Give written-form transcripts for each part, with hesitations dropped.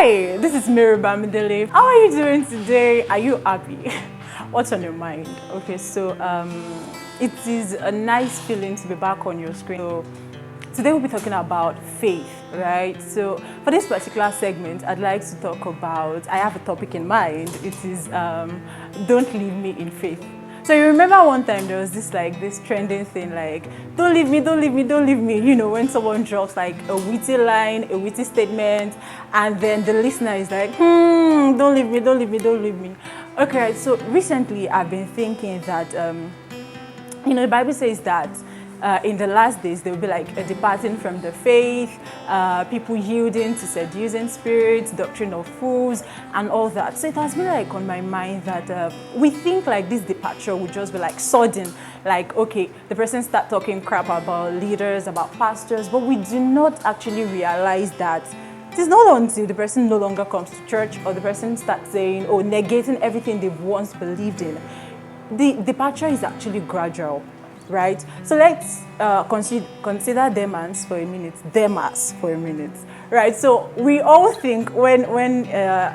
Hi, this is Mary Bamidele. How are you doing today? Are you happy? What's on your mind? Okay, so it is a nice feeling to be back on your screen. So today we'll be talking about faith, right? So for this particular segment, I'd like to talk about, I have a topic in mind. It is don't leave me in faith. So you remember one time there was this trending thing like, don't leave me, don't leave me, don't leave me. You know, when someone drops like a witty line, a witty statement, and then the listener is like, don't leave me, don't leave me, don't leave me. Okay, so recently I've been thinking that, the Bible says that in the last days, there will be like a departing from the faith, people yielding to seducing spirits, doctrine of fools, and all that. So it has been like on my mind that we think like this departure would just be like sudden, like, okay, the person start talking crap about leaders, about pastors, but we do not actually realize that it is not until the person no longer comes to church or the person starts saying or negating everything they've once believed in. The departure is actually gradual. Right, so let's consider Demas for a minute. Right, so we all think when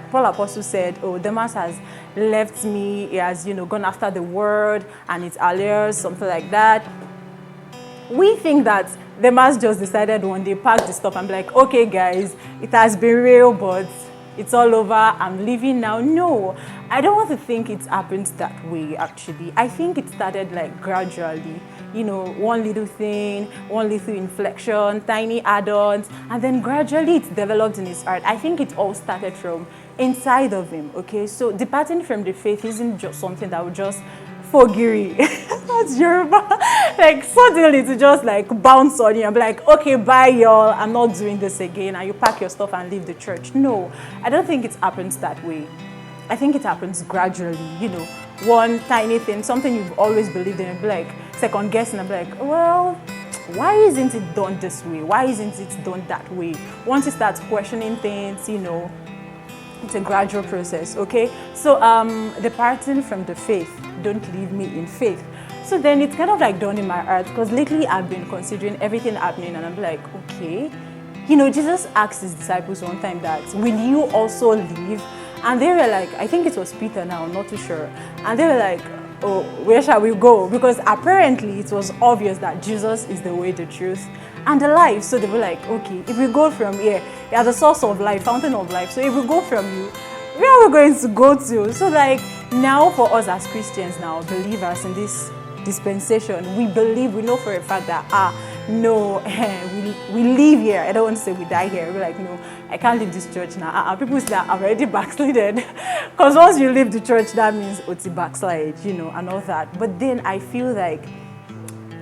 Paul Apostle said, "Oh, Demas has left me. He has gone after the word and its allures," something like that. We think that Demas just decided one day, packed the stuff and be like, "Okay, guys, it has been real, but it's all over. I'm leaving now." No, I don't want to think it happened that way, actually. I think it started like gradually, one little thing, one little inflection, tiny add-ons, and then gradually it developed in his heart. I think it all started from inside of him, okay? So departing from the faith isn't just something that would just fogiri. That's Yoruba. Like suddenly to just like bounce on you and be like, okay, bye y'all, I'm not doing this again, and you pack your stuff and leave the church. No, I don't think it happens that way. I think it happens gradually, one tiny thing, something you've always believed in, and be like second guessing and be like, well, why isn't it done this way? Why isn't it done that way? Once you start questioning things, it's a gradual process, okay? So departing from the faith, don't leave me in faith. So then it's kind of like done in my heart, because lately I've been considering everything happening and I'm like, okay, Jesus asked his disciples one time that, will you also leave? And they were like, I think it was Peter now, I'm not too sure. And they were like, oh, where shall we go? Because apparently it was obvious that Jesus is the way, the truth, and the life. So they were like, okay, if we go from here, you are the source of life, fountain of life. So if we go from you, where are we going to go to? So like now for us as Christians now, believers in this dispensation, we know for a fact that, no, we live here. I don't want to say we die here. We're like, no, I can't leave this church now. People say that I'm already backslidden. Because once you leave the church, that means it's backslide, and all that. But then I feel like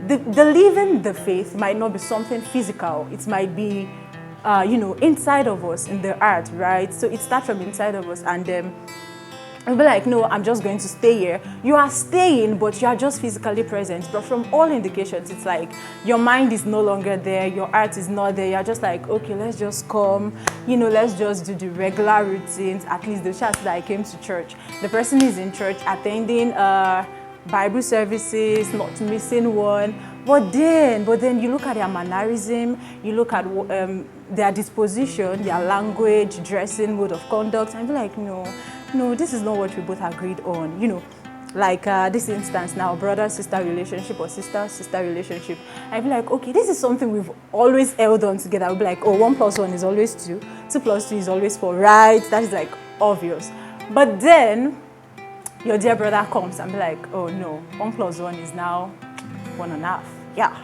the leaving the faith might not be something physical. It might be, inside of us, in the heart, right? So it starts from inside of us, and you'll be like, no, I'm just going to stay here. You are staying, but you are just physically present. But from all indications, it's like your mind is no longer there, your heart is not there. You're just like, okay, let's just come, let's just do the regular routines. At least the church that I came to church. The person is in church attending Bible services, not missing one. But then you look at their mannerism, you look at their disposition, their language, dressing, mode of conduct, and you're like, no, this is not what we both agreed on. Like this instance now, brother-sister relationship or sister-sister relationship. I'd be like, okay, this is something we've always held on together. I'll be like, oh, 1 + 1 is always 2, 2 + 2 is always 4, right? That is like obvious. But then your dear brother comes and be like, oh no, 1 + 1 is now 1.5. Yeah,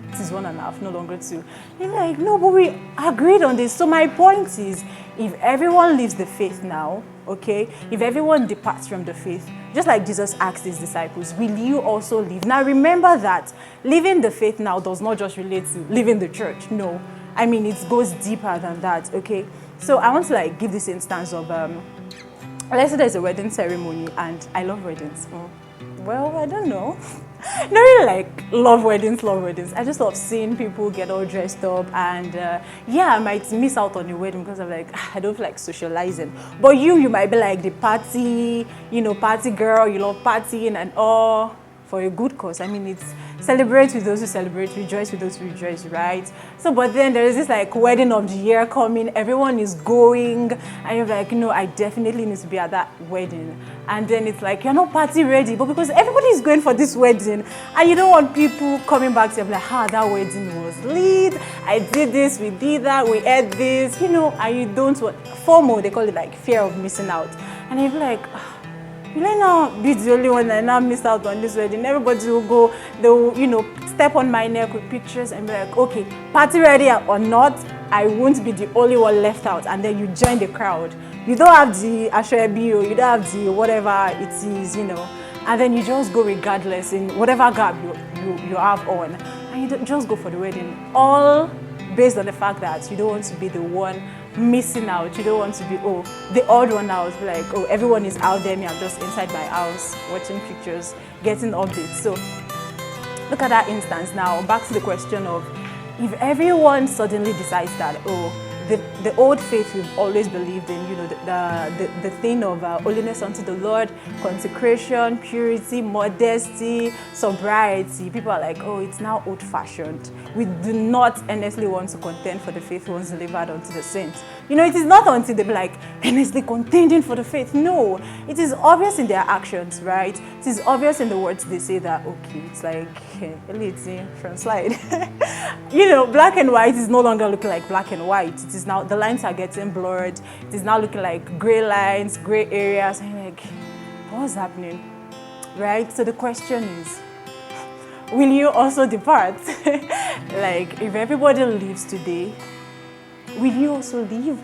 it is 1.5, no longer 2. You're like, no, but we agreed on this. So my point is, if everyone leaves the faith now, okay, if everyone departs from the faith, just like Jesus asked his disciples, will you also leave? Now remember that leaving the faith now does not just relate to leaving the church. No, I mean, it goes deeper than that, okay? So I want to like give this instance of, let's say there's a wedding ceremony, and I love weddings. Well, I don't know. Not really like love weddings. I just love seeing people get all dressed up, and I might miss out on the wedding because I'm like, I don't feel like socializing. But you might be like the party, party girl, you love partying and all. for a good cause. I mean, it's celebrate with those who celebrate, rejoice with those who rejoice, right? So, but then there is this like wedding of the year coming, everyone is going, and you're like, no, I definitely need to be at that wedding. And then it's like, you're not party ready, but because everybody is going for this wedding, and you don't want people coming back to you like, that wedding was lit, I did this, we did that, we ate this, and you don't want, FOMO, they call it like fear of missing out. And you're like, will I now be the only one that now missed out on this wedding? Everybody will go, they'll, step on my neck with pictures and be like, okay, party ready or not, I won't be the only one left out. And then you join the crowd. You don't have the Ashwebi, or you don't have the whatever it is, and then you just go regardless in whatever gap you have on. And you don't just go for the wedding. All based on the fact that you don't want to be the one missing out. You don't want to be, the odd one out. Like, everyone is out there, me, I'm just inside my house watching pictures, getting updates. So look at that instance now. Back to the question of, if everyone suddenly decides that, the old faith we've always believed in, the thing of holiness unto the Lord, consecration, purity, modesty, sobriety, people are like, it's now old-fashioned. We do not earnestly want to contend for the faith once delivered unto the saints. It is not until they be like, earnestly contending for the faith. No, it is obvious in their actions, right? It is obvious in the words they say that, it's like, from slide. Black and white is no longer looking like black and white. It is now, the lines are getting blurred. It is now looking like gray lines, gray areas. And you're like, what's happening? Right? So the question is, will you also depart? Like, if everybody leaves today, will you also leave?